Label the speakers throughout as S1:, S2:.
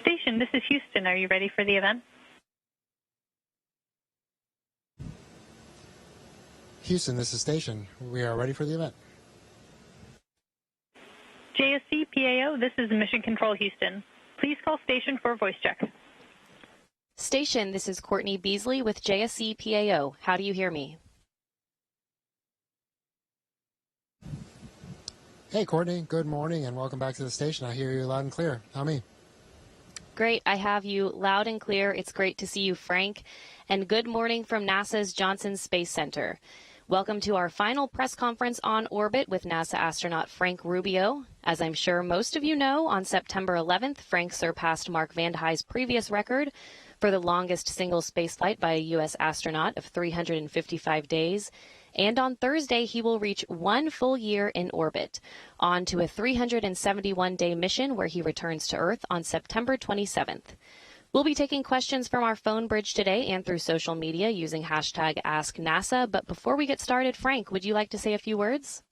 S1: Station, this is Houston. Are you ready for the event?
S2: Houston, this is Station. We are ready for the event.
S1: JSC PAO, this is Mission Control Houston. Please call station for a voice check.
S3: Station, this is Courtney Beasley with JSC PAO. How do you hear me?
S2: Hey, Courtney. Good morning and welcome back to the station. I hear you loud and clear. How me?
S3: Great. I have you loud and clear. It's great to see you, Frank. And good morning from NASA's Johnson Space Center. Welcome to our final press conference on orbit with NASA astronaut Frank Rubio. As I'm sure most of you know, on September 11th, Frank surpassed Mark Vande Hei's previous record for the longest single spaceflight by a U.S. astronaut of 355 days. And on Thursday, he will reach 1 full year in orbit, on to a 371-day mission where he returns to Earth on September 27th. We'll be taking questions from our phone bridge today and through social media using hashtag AskNASA. But before we get started, Frank, would you like to say a few words?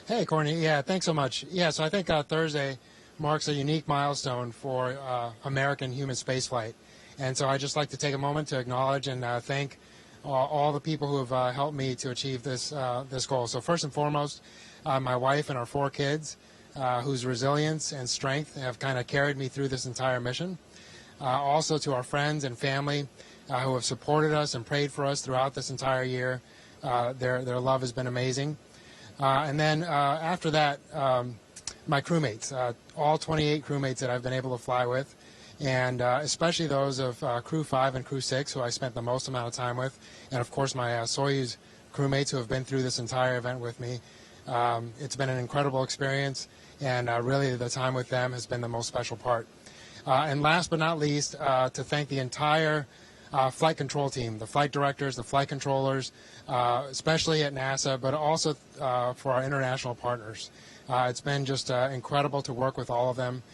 S2: Hey, Courtney. Yeah, thanks so much. Yeah, so I think Thursday marks a unique milestone for American human spaceflight. And so I'd just like to take a moment to acknowledge and thank all the people who have helped me to achieve this goal. So first and foremost, my wife and our 4 kids, whose resilience and strength have kind of carried me through this entire mission. Also to our friends and family who have supported us and prayed for us throughout this entire year. Their love has been amazing. And then after that, my crewmates, all 28 crewmates that I've been able to fly with, and especially those of Crew 5 and Crew 6, who I spent the most amount of time with, and of course my Soyuz crewmates who have been through this entire event with me. It's been an incredible experience, and really the time with them has been the most special part. And last but not least, to thank the entire flight control team, the flight directors, the flight controllers, especially at NASA, but also for our international partners. It's been just incredible to work with all of them.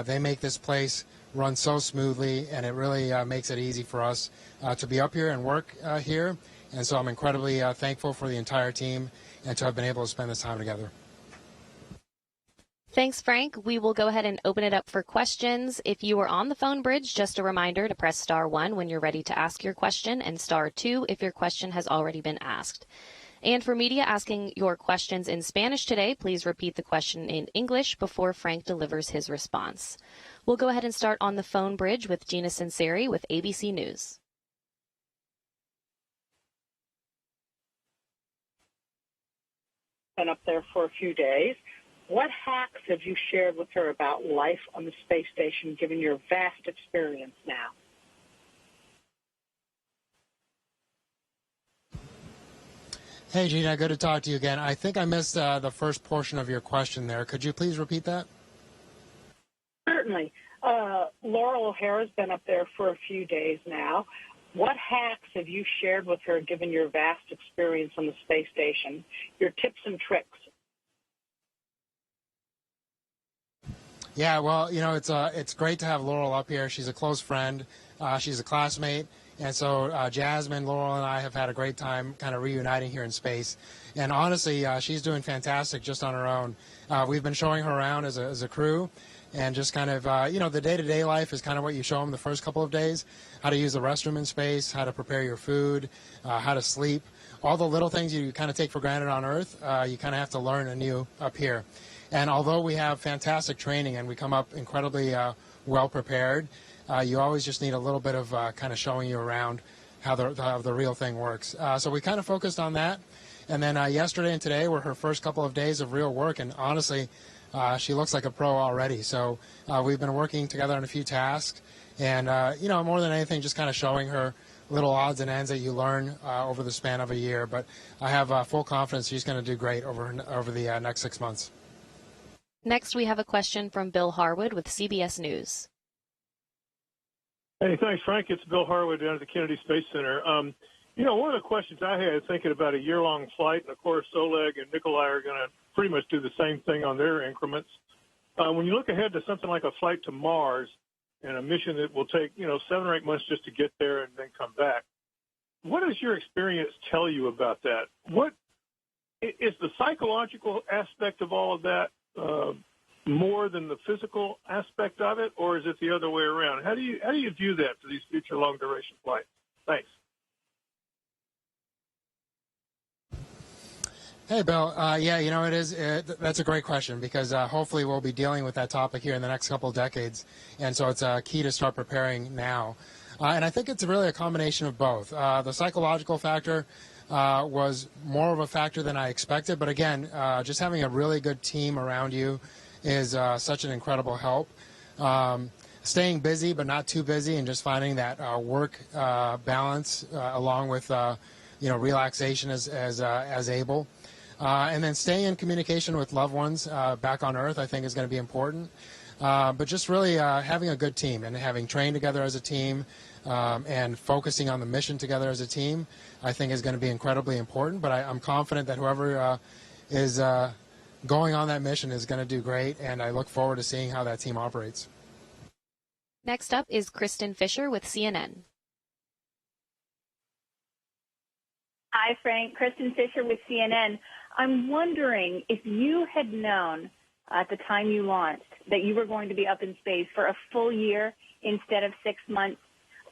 S2: They make this place run so smoothly, and it really makes it easy for us to be up here and work here. And so I'm incredibly thankful for the entire team and to have been able to spend this time together.
S3: Thanks, Frank. We will go ahead and open it up for questions. If you are on the phone bridge, just a reminder to press *1 when you're ready to ask your question and *2 if your question has already been asked. And for media asking your questions in Spanish today, please repeat the question in English before Frank delivers his response. We'll go ahead and start on the phone bridge with Gina Sinceri with ABC News.
S4: Been up there for a few days. What hacks have you shared with her about life on the space station, given your vast experience now?
S2: Hey, Gina, good to talk to you again. I think I missed the first portion of your question there. Could you please repeat that?
S4: Certainly. Laurel O'Hara's been up there for a few days now. What hacks have you shared with her, given your vast experience on the space station, your tips and tricks?
S2: Yeah, well, you know, it's great to have Laurel up here. She's a close friend. She's a classmate. And so Jasmine, Laurel, and I have had a great time kind of reuniting here in space. And honestly, she's doing fantastic just on her own. We've been showing her around as a crew. And just kind of, you know, the day-to-day life is kind of what you show them the first couple of days. How to use the restroom in space, how to prepare your food, how to sleep. All the little things you kind of take for granted on Earth, you kind of have to learn anew up here. And although we have fantastic training and we come up incredibly well prepared, you always just need a little bit of kind of showing you around how the real thing works. So we kind of focused on that. And then yesterday and today were her first couple of days of real work. And honestly, she looks like a pro already. So we've been working together on a few tasks. And, you know, more than anything, just kind of showing her little odds and ends that you learn over the span of a year. But I have full confidence she's going to do great over the next 6 months.
S3: Next, we have a question from Bill Harwood with CBS News.
S5: Hey, thanks, Frank. It's Bill Harwood down at the Kennedy Space Center. You know, one of the questions I had thinking about a year-long flight, and of course Oleg and Nikolai are going to pretty much do the same thing on their increments. When you look ahead to something like a flight to Mars and a mission that will take, 7 or 8 months just to get there and then come back, what does your experience tell you about that? What is the psychological aspect of all of that more than the physical aspect of it, or is it the other way around? How do you view that for these future long duration flights? Thanks.
S2: Hey, Bill. Yeah, it is. That's a great question because hopefully we'll be dealing with that topic here in the next couple of decades, and so it's key to start preparing now. And I think it's really a combination of both. The psychological factor was more of a factor than I expected, but again, just having a really good team around you is such an incredible help. Staying busy but not too busy, and just finding that work balance along with relaxation as able. And then staying in communication with loved ones back on Earth, I think, is going to be important. But just really having a good team and having trained together as a team and focusing on the mission together as a team, I think is going to be incredibly important. But I'm confident that whoever is going on that mission is going to do great, and I look forward to seeing how that team operates.
S3: Next up is Kristen Fisher with CNN.
S6: Hi, Frank. Kristen Fisher with CNN. I'm wondering if you had known at the time you launched that you were going to be up in space for a full year instead of 6 months,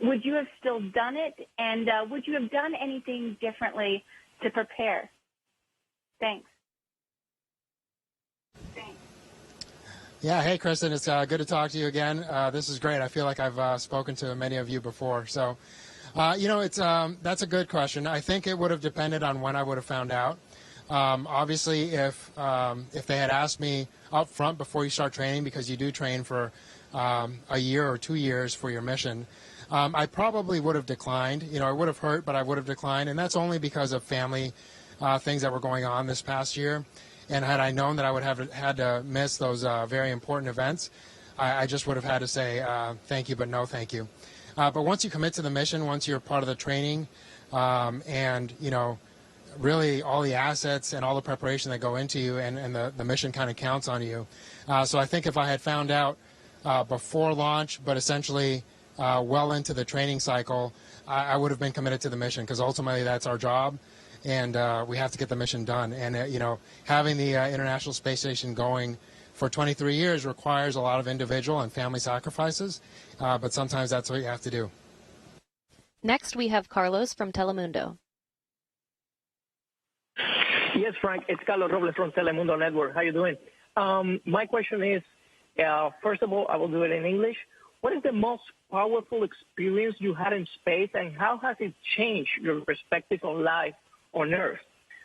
S6: would you have still done it? And would you have done anything differently to prepare? Thanks.
S2: Yeah, hey, Kristen. It's good to talk to you again. This is great. I feel like I've spoken to many of you before. So, that's a good question. I think it would have depended on when I would have found out. Obviously, if they had asked me up front before you start training, because you do train for a year or 2 years for your mission, I probably would have declined. It would have hurt, but I would have declined, and that's only because of family things that were going on this past year. And had I known that I would have had to miss those very important events, I just would have had to say thank you, but no thank you. But once you commit to the mission, once you're part of the training, and really all the assets and all the preparation that go into you, and the mission kind of counts on you. So I think if I had found out before launch, but essentially well into the training cycle, I would have been committed to the mission, because ultimately that's our job, and we have to get the mission done. And having the International Space Station going for 23 years requires a lot of individual and family sacrifices, but sometimes that's what you have to do.
S3: Next, we have Carlos from Telemundo.
S7: Yes, Frank, it's Carlos Robles from Telemundo Network. How you doing? My question is, first of all, I will do it in English. What is the most powerful experience you had in space, and how has it changed your perspective on life on Earth?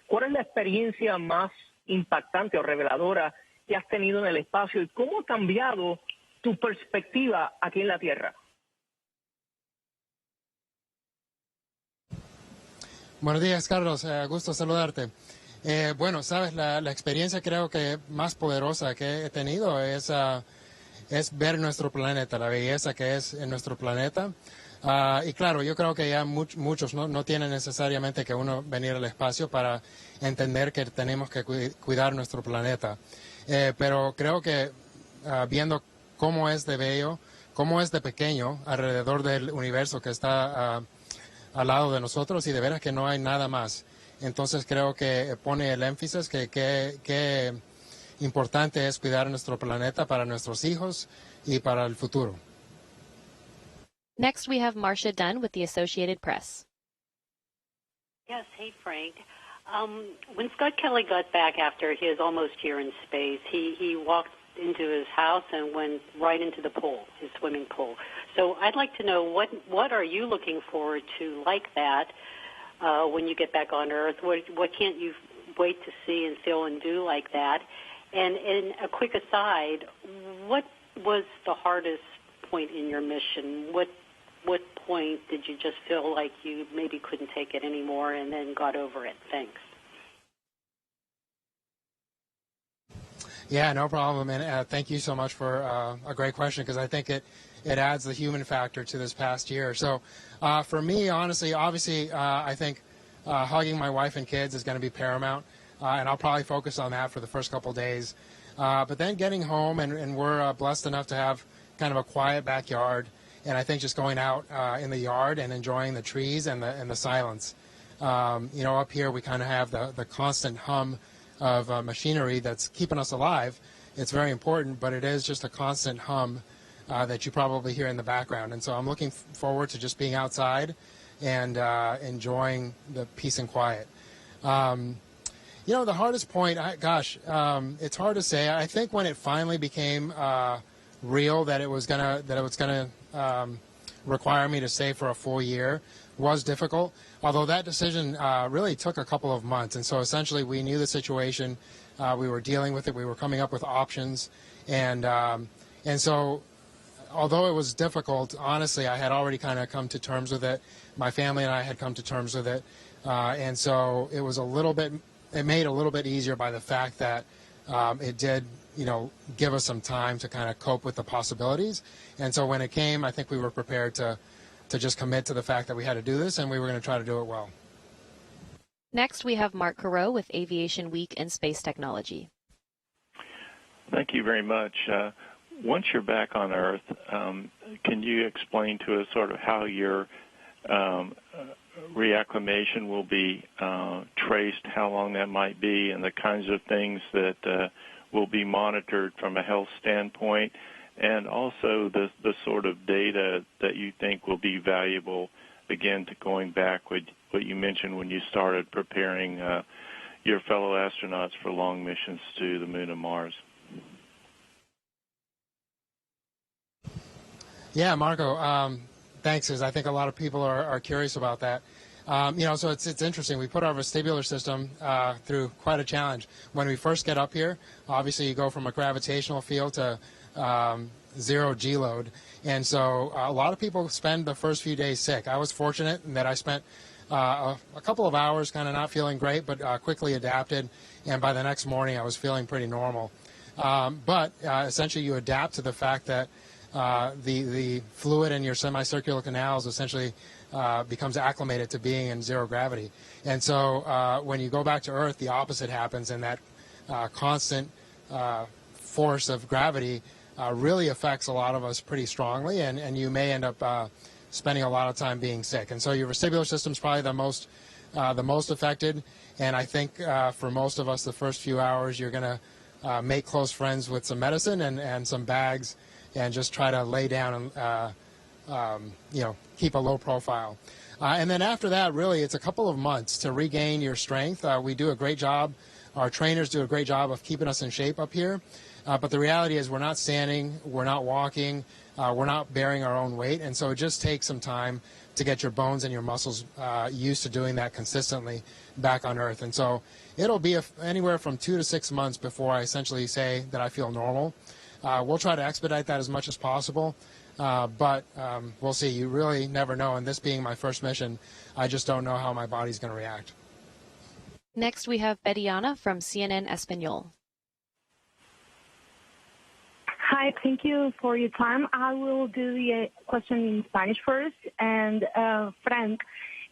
S7: ¿Cuál es la experiencia más impactante o reveladora que has tenido en el espacio, y cómo ha cambiado tu perspectiva aquí en la Tierra?
S2: Buenos días, Carlos. Gusto saludarte. Bueno, sabes, la experiencia creo que más poderosa que he tenido es ver nuestro planeta, la belleza que es en nuestro planeta. Y claro, yo creo que ya muchos no tienen necesariamente que uno venir al espacio para entender que tenemos que cuidar nuestro planeta. Pero creo que viendo cómo es de bello, cómo es de pequeño alrededor del universo que está al lado de nosotros, y de veras que no hay nada más. Entonces creo que pone el énfasis que importante es cuidar nuestro planeta para nuestros hijos y para el futuro.
S3: Next, we have Marcia Dunn with the Associated Press.
S8: Yes, hey, Frank. When Scott Kelly got back after his almost year in space, he walked into his house and went right into the pool, his swimming pool. So I'd like to know, what are you looking forward to like that when you get back on Earth? What can't you wait to see and feel and do like that? And in a quick aside, what was the hardest point in your mission? What point did you just feel like you maybe couldn't take it anymore and then got over it? Thanks.
S2: Yeah, no problem. And thank you so much for a great question, because I think it adds the human factor to this past year. So for me, honestly, obviously, I think hugging my wife and kids is going to be paramount, and I'll probably focus on that for the first couple of days. But then getting home, and we're blessed enough to have kind of a quiet backyard, and I think just going out in the yard and enjoying the trees and the silence. Up here we kind of have the constant hum of machinery that's keeping us alive, it's very important, but it is just a constant hum that you probably hear in the background. And so I'm looking forward to just being outside and enjoying the peace and quiet. You know, the hardest point, it's hard to say. I think when it finally became real that it was gonna require me to stay for a full year was difficult. Although that decision really took a couple of months, and so essentially we knew the situation, we were dealing with it, we were coming up with options, and so although it was difficult, honestly, I had already kind of come to terms with it. My family and I had come to terms with it, and so it was it made it a little bit easier by the fact that it did, give us some time to kind of cope with the possibilities. And so when it came, I think we were prepared to just commit to the fact that we had to do this, and we were going to try to do it well.
S3: Next, we have Mark Carreau with Aviation Week and Space Technology.
S9: Thank you very much. Once you're back on Earth, can you explain to us sort of how your reacclimation will be traced, how long that might be, and the kinds of things that will be monitored from a health standpoint, and also the sort of data that you think will be valuable, again, to going back with what you mentioned when you started preparing your fellow astronauts for long missions to the Moon and Mars?
S2: Yeah, Marco, thanks, because I think a lot of people are curious about that. So it's interesting. We put our vestibular system through quite a challenge. When we first get up here, obviously you go from a gravitational field to zero G load. And so a lot of people spend the first few days sick. I was fortunate in that I spent a couple of hours kind of not feeling great, but quickly adapted. And by the next morning, I was feeling pretty normal. But essentially you adapt to the fact that the fluid in your semicircular canals essentially becomes acclimated to being in zero gravity. And so when you go back to Earth, the opposite happens, and that constant force of gravity really affects a lot of us pretty strongly, and you may end up spending a lot of time being sick. And so your vestibular system is probably the most affected, and I think for most of us, the first few hours, you're going to make close friends with some medicine and some bags, and just try to lay down and keep a low profile. And then after that, really, it's a couple of months to regain your strength. We do a great job. Our trainers do a great job of keeping us in shape up here. But the reality is we're not standing, we're not walking, we're not bearing our own weight. And so it just takes some time to get your bones and your muscles used to doing that consistently back on Earth. And so it'll be anywhere from 2 to 6 months before I essentially say that I feel normal. We'll try to expedite that as much as possible. But we'll see. You really never know. And this being my first mission, I just don't know how my body's going to react.
S3: Next, we have Betiana from CNN Espanol.
S10: Hi, thank you for your time. I will do the question in Spanish first. And Frank,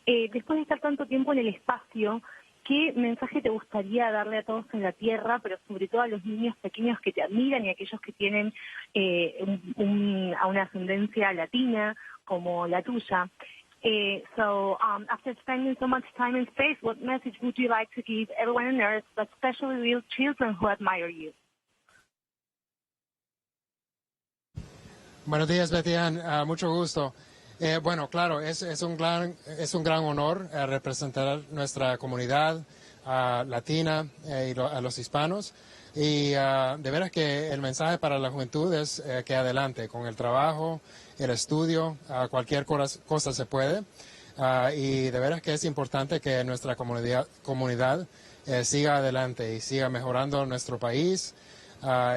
S10: después de estar tanto tiempo en el espacio, ¿qué mensaje te gustaría darle a todos en la Tierra, pero sobre todo a los niños pequeños que te admiran y a aquellos que tienen una ascendencia latina como la tuya? After spending so much time in space, what message would you like to give everyone on Earth, but especially real children who admire you?
S2: Buenos días, Betian. Mucho gusto. Bueno, claro, es un gran honor representar nuestra comunidad latina y a los hispanos. Y de veras que el mensaje para la juventud es que adelante con el trabajo, el estudio, cualquier cosa se puede. Y de veras que es importante que nuestra comunidad siga adelante y siga mejorando nuestro país.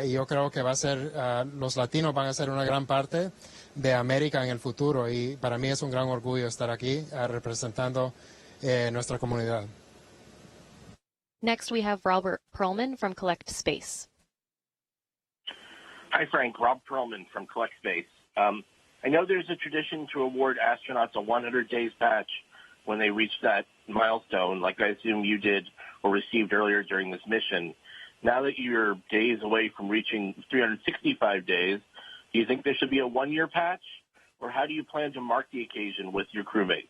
S2: Y yo creo que los latinos van a ser una gran parte de América en el futuro, y para mí es un gran orgullo estar aquí representando nuestra comunidad.
S3: Next, we have Robert Perlman from Collect Space.
S11: Hi, Frank. Rob Perlman from Collect Space. I know there's a tradition to award astronauts a 100 days patch when they reach that milestone, like I assume you did or received earlier during this mission. Now that you're days away from reaching 365 days, do you think there should be a one-year patch? Or how do you plan to mark the occasion with your crewmates?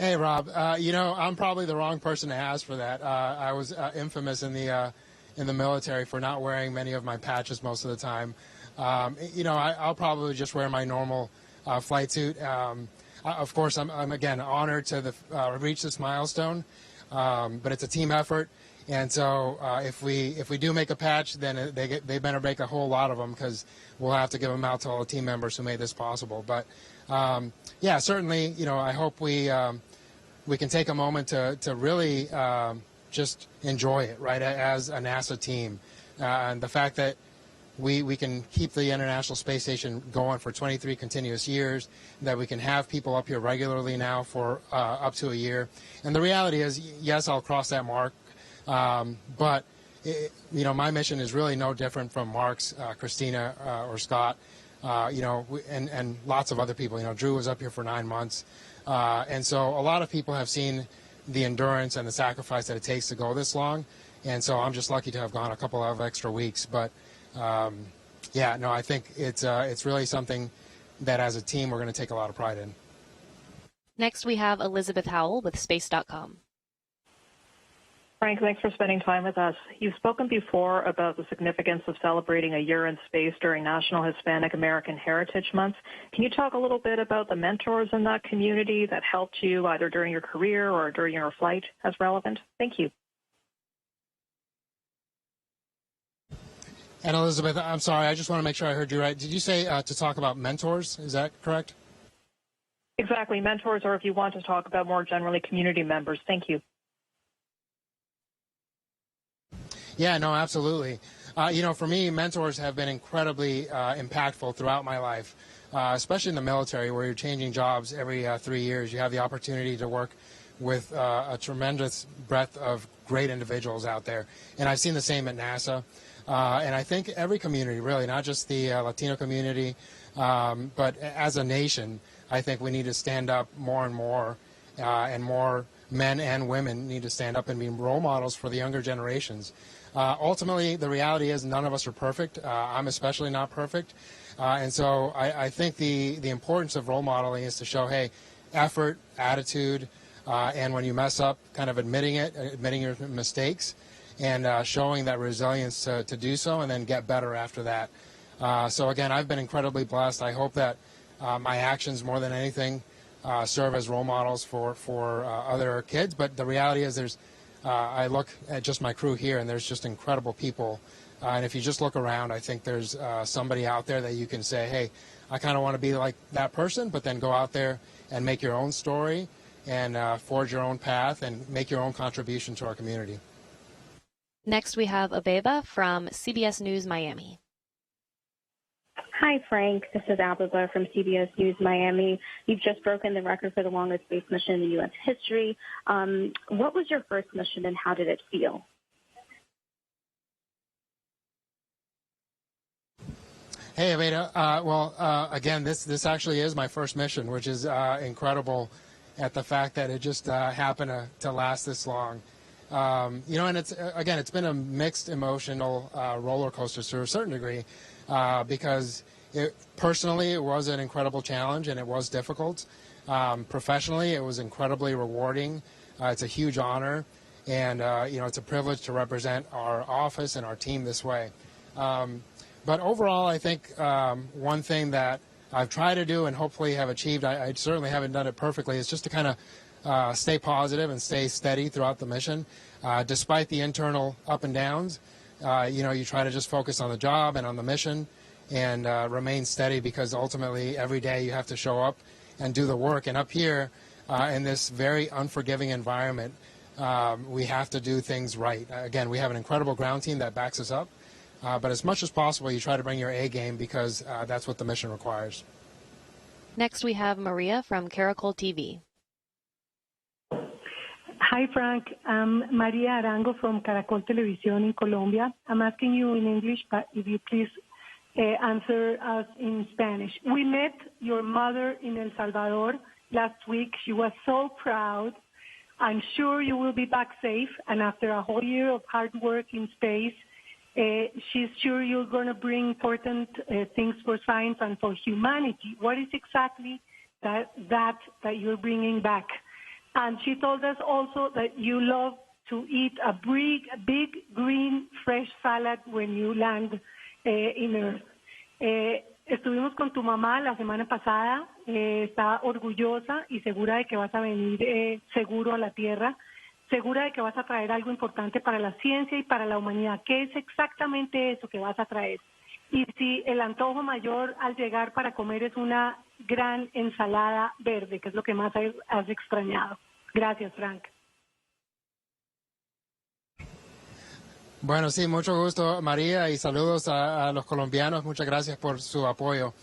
S2: Hey, Rob. I'm probably the wrong person to ask for that. I was infamous in the military for not wearing many of my patches most of the time. I'll probably just wear my normal flight suit. Of course, I'm again honored to reach this milestone, but it's a team effort. And so if we do make a patch, then they better make a whole lot of them, because we'll have to give them out to all the team members who made this possible. But certainly, I hope we can take a moment to really just enjoy it, right, as a NASA team. And the fact that we can keep the International Space Station going for 23 continuous years, that we can have people up here regularly now for up to a year. And the reality is, yes, I'll cross that mark. But my mission is really no different from Mark's, Christina, or Scott, and lots of other people. Drew was up here for 9 months. And so a lot of people have seen the endurance and the sacrifice that it takes to go this long. And so I'm just lucky to have gone a couple of extra weeks. But, I think it's really something that as a team we're going to take a lot of pride in.
S3: Next, we have Elizabeth Howell with Space.com.
S12: Frank, thanks for spending time with us. You've spoken before about the significance of celebrating a year in space during National Hispanic American Heritage Month. Can you talk a little bit about the mentors in that community that helped you either during your career or during your flight as relevant? Thank you.
S2: And Elizabeth, I'm sorry, I just want to make sure I heard you right. Did you say to talk about mentors? Is that correct?
S12: Exactly, mentors, or if you want to talk about more generally community members. Thank you.
S2: Yeah, no, absolutely. For me, mentors have been incredibly impactful throughout my life, especially in the military, where you're changing jobs every 3 years. You have the opportunity to work with a tremendous breadth of great individuals out there. And I've seen the same at NASA. And I think every community, really, not just the Latino community, but as a nation, I think we need to stand up more and more, and more men and women need to stand up and be role models for the younger generations. Ultimately, the reality is none of us are perfect. I'm especially not perfect. And so I think the importance of role modeling is to show, hey, effort, attitude, and when you mess up, kind of admitting your mistakes, and showing that resilience to do so, and then get better after that. So again, I've been incredibly blessed. I hope that my actions, more than anything, serve as role models for other kids. But the reality is I look at just my crew here, and there's just incredible people. And if you just look around, I think there's somebody out there that you can say, hey, I kind of want to be like that person, but then go out there and make your own story and forge your own path and make your own contribution to our community.
S3: Next, we have Abeba from CBS News Miami.
S13: Hi, Frank. This is Abeba from CBS News Miami. You've just broken the record for the longest space mission in U.S. history. What was your first mission, and how did it feel?
S2: Hey, Abeba. Again, this actually is my first mission, which is incredible at the fact that it just happened to last this long. And it's been a mixed emotional roller coaster to a certain degree, because personally it was an incredible challenge and it was difficult. Professionally, it was incredibly rewarding. It's a huge honor, and it's a privilege to represent our office and our team this way. But overall, I think one thing that I've tried to do and hopefully have achieved, I certainly haven't done it perfectly, is just to kind of stay positive and stay steady throughout the mission. Despite the internal up and downs, you try to just focus on the job and on the mission and remain steady, because ultimately every day you have to show up and do the work. And up here in this very unforgiving environment, we have to do things right. Again, we have an incredible ground team that backs us up, but as much as possible you try to bring your A game, because that's what the mission requires.
S3: Next, we have Maria from Caracol TV.
S10: Hi, Frank. I'm Maria Arango from Caracol Televisión in Colombia. I'm asking you in English, but if you please answer us in Spanish. We met your mother in El Salvador last week. She was so proud. I'm sure you will be back safe, and after a whole year of hard work in space, she's sure you're going to bring important things for science and for humanity. What is exactly that you're bringing back? And she told us also that you love to eat a big green fresh salad when you land in Earth. Estuvimos con tu mamá la semana pasada, está orgullosa y segura de que vas a venir seguro a la Tierra, segura de que vas a traer algo importante para la ciencia y para la humanidad. ¿Qué es exactamente eso que vas a traer? Y si el antojo mayor al llegar para comer es una gran ensalada verde, que es lo que más has extrañado. Gracias, Frank.
S2: Bueno, sí, mucho gusto, María, y saludos a los colombianos. Muchas gracias por su apoyo.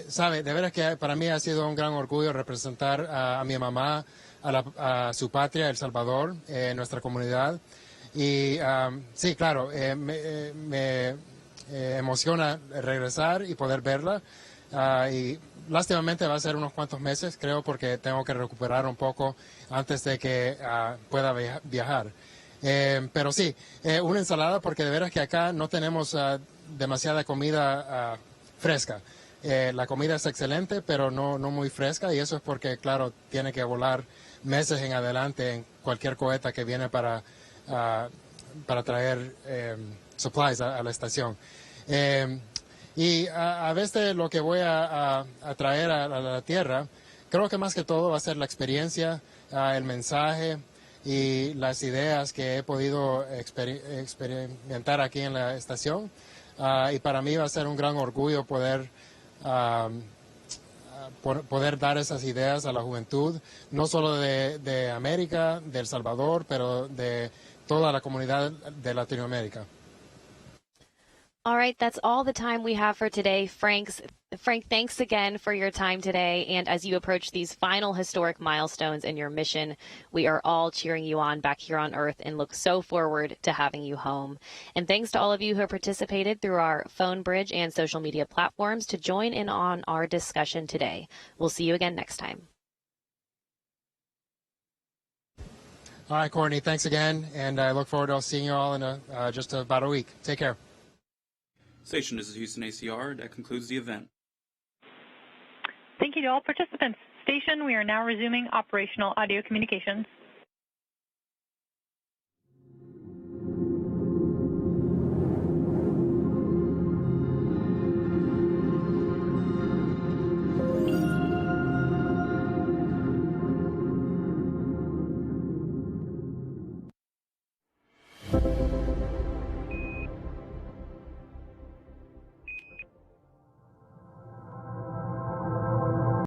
S2: Sabe, de veras que para mí ha sido un gran orgullo representar a mi mamá, a su patria, El Salvador, nuestra comunidad. Y sí, claro, me emociona regresar y poder verla. Y lástimamente va a ser unos cuantos meses, creo, porque tengo que recuperar un poco antes de que pueda viajar. Pero sí, una ensalada, porque de veras que acá no tenemos demasiada comida fresca. La comida es excelente, pero no muy fresca, y eso es porque, claro, tiene que volar meses en adelante en cualquier coheta que viene para traer supplies a la estación. Y a veces lo que voy a traer a la Tierra, creo que más que todo va a ser la experiencia, el mensaje y las ideas que he podido experimentar aquí en la estación. Y para mí va a ser un gran orgullo poder dar esas ideas a la juventud, no solo de América, de El Salvador, pero de toda la comunidad de Latinoamérica.
S3: All right, that's all the time we have for today. Frank, thanks again for your time today. And as you approach these final historic milestones in your mission, we are all cheering you on back here on Earth and look so forward to having you home. And thanks to all of you who participated through our phone bridge and social media platforms to join in on our discussion today. We'll see you again next time.
S2: All right, Courtney, thanks again. And I look forward to seeing you all in just about a week. Take care.
S14: Station, this is Houston ACR. That concludes the event.
S1: Thank you to all participants. Station, we are now resuming operational audio communications.